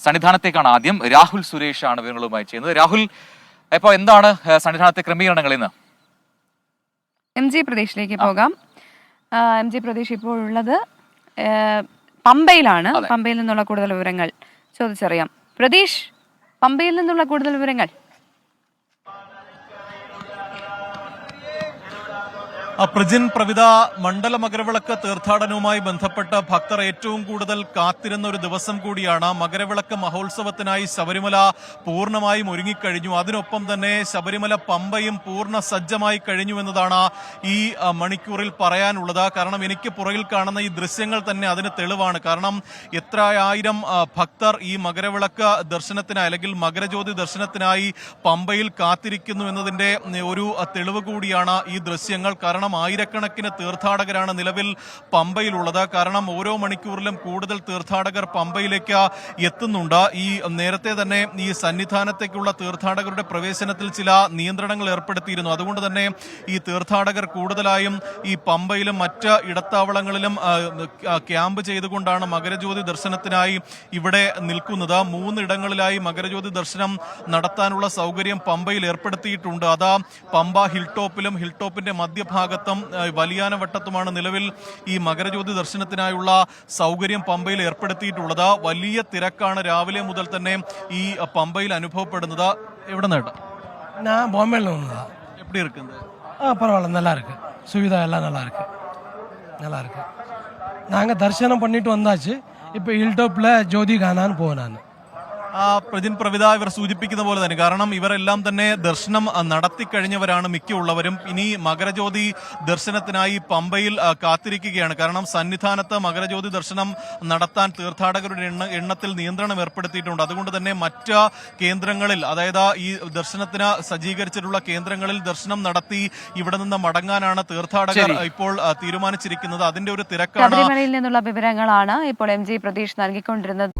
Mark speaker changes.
Speaker 1: സന്നിധാനത്തേക്കാണ് ആദ്യം. രാഹുൽ സുരേഷ് ആണ് വിവരങ്ങളുമായി ചെയ്യുന്നത്. രാഹുൽ, ഇപ്പോൾ എന്താണ് സന്നിധാനത്തെ ക്രമീകരണങ്ങൾ ഇന്ന്?
Speaker 2: എം ജി പ്രദേശിലേക്ക് പോകാം. എം ജി പ്രദേശ് ഇപ്പോൾ ഉള്ളത് പമ്പയിലാണ്. പമ്പയിൽ നിന്നുള്ള കൂടുതൽ വിവരങ്ങൾ ചോദിച്ചറിയാം. പ്രതീഷ്, പമ്പയിൽ നിന്നുള്ള കൂടുതൽ വിവരങ്ങൾ.
Speaker 3: പ്രജിൻ, പ്രവിത, മണ്ഡല മകരവിളക്ക് തീർത്ഥാടനവുമായി ബന്ധപ്പെട്ട് ഭക്തർ ഏറ്റവും കൂടുതൽ കാത്തിരുന്ന ഒരു ദിവസം കൂടിയാണ്. മകരവിളക്ക് മഹോത്സവത്തിനായി ശബരിമല പൂർണ്ണമായും ഒരുങ്ങിക്കഴിഞ്ഞു. അതിനൊപ്പം തന്നെ ശബരിമല പമ്പയും പൂർണ്ണ സജ്ജമായി കഴിഞ്ഞു എന്നതാണ് ഈ മണിക്കൂറിൽ പറയാനുള്ളത്. കാരണം എനിക്ക് പുറകിൽ കാണുന്ന ഈ ദൃശ്യങ്ങൾ തന്നെ അതിന് തെളിവാണ്. കാരണം എത്ര ആയിരം ഭക്തർ ഈ മകരവിളക്ക് ദർശനത്തിനായി അല്ലെങ്കിൽ മകരജ്യോതി ദർശനത്തിനായി പമ്പയിൽ കാത്തിരിക്കുന്നു എന്നതിന്റെ ഒരു തെളിവ് കൂടിയാണ് ഈ ദൃശ്യങ്ങൾ. കാരണം ആയിരക്കണക്കിന് തീർത്ഥാടകരാണ് നിലവിൽ പമ്പയിലുള്ളത്. കാരണം ഓരോ മണിക്കൂറിലും കൂടുതൽ തീർത്ഥാടകർ പമ്പയിലേക്ക് എത്തുന്നുണ്ട്. ഈ നേരത്തെ തന്നെ ഈ സന്നിധാനത്തേക്കുള്ള തീർത്ഥാടകരുടെ പ്രവേശനത്തിൽ ചില നിയന്ത്രണങ്ങൾ ഏർപ്പെടുത്തിയിരുന്നു. അതുകൊണ്ട് തന്നെ ഈ തീർത്ഥാടകർ കൂടുതലായും ഈ പമ്പയിലും മറ്റ് ഇടത്താവളങ്ങളിലും ക്യാമ്പ് ചെയ്തുകൊണ്ടാണ് മകരജ്യോതി ദർശനത്തിനായി ഇവിടെ നിൽക്കുന്നത്. 3 ഇടങ്ങളിലായി മകരജ്യോതി ദർശനം നടത്താനുള്ള സൗകര്യം പമ്പയിൽ ഏർപ്പെടുത്തിയിട്ടുണ്ട്. അതാ പമ്പ ഹിൽ ടോപ്പിലും ഹിൽ ടോപ്പിന്റെ മധ്യഭാഗത്തും വലിയാനവട്ടത്തുമാണ് നിലവിൽ ഈ മകരജ്യോതി ദർശനത്തിനായുള്ള സൗകര്യം പമ്പയിൽ ഏർപ്പെടുത്തിയിട്ടുള്ളത്. വലിയ തിരക്കാണ് രാവിലെ മുതൽ തന്നെ ഈ പമ്പയിൽ അനുഭവപ്പെടുന്നത്. എവിടെ നേട്ടാ?
Speaker 4: நான் பாம்பேல வந்ததா.
Speaker 3: எப்படி இருக்குது?
Speaker 4: பரவாயில்ல, நல்லா இருக்கு. சுவிதா எல்லாம் நல்லா இருக்கு, நல்லா இருக்கு. நாங்கள் தரிசனம் பண்ணிட்டு வந்தாச்சு. இப்போ ஹில் டாப்பில் ஜோதி கானான்னு போனான்.
Speaker 3: പ്രജിൻ, പ്രവിത ഇവർ സൂചിപ്പിക്കുന്ന പോലെ തന്നെ, കാരണം ഇവരെല്ലാം തന്നെ ദർശനം നടത്തിക്കഴിഞ്ഞവരാണ് മിക്കുള്ളവരും. ഇനി മകരജ്യോതി ദർശനത്തിനായി പമ്പയിൽ കാത്തിരിക്കുകയാണ്. കാരണം സന്നിധാനത്ത് മകരജ്യോതി ദർശനം നടത്താൻ തീർത്ഥാടകരുടെ എണ്ണത്തിൽ നിയന്ത്രണം ഏർപ്പെടുത്തിയിട്ടുണ്ട്. അതുകൊണ്ട് തന്നെ മറ്റ് കേന്ദ്രങ്ങളിൽ, അതായത് ഈ ദർശനത്തിന് സജ്ജീകരിച്ചിട്ടുള്ള കേന്ദ്രങ്ങളിൽ ദർശനം നടത്തി ഇവിടെ നിന്ന് മടങ്ങാനാണ് തീർത്ഥാടകർ ഇപ്പോൾ തീരുമാനിച്ചിരിക്കുന്നത്. അതിന്റെ ഒരു തിരക്കാണ്.
Speaker 2: ശബരിമലയിൽ നിന്നുള്ള വിവരങ്ങളാണ് ഇപ്പോൾ എം ജി പ്രതീഷ് നൽകിക്കൊണ്ടിരുന്നത്.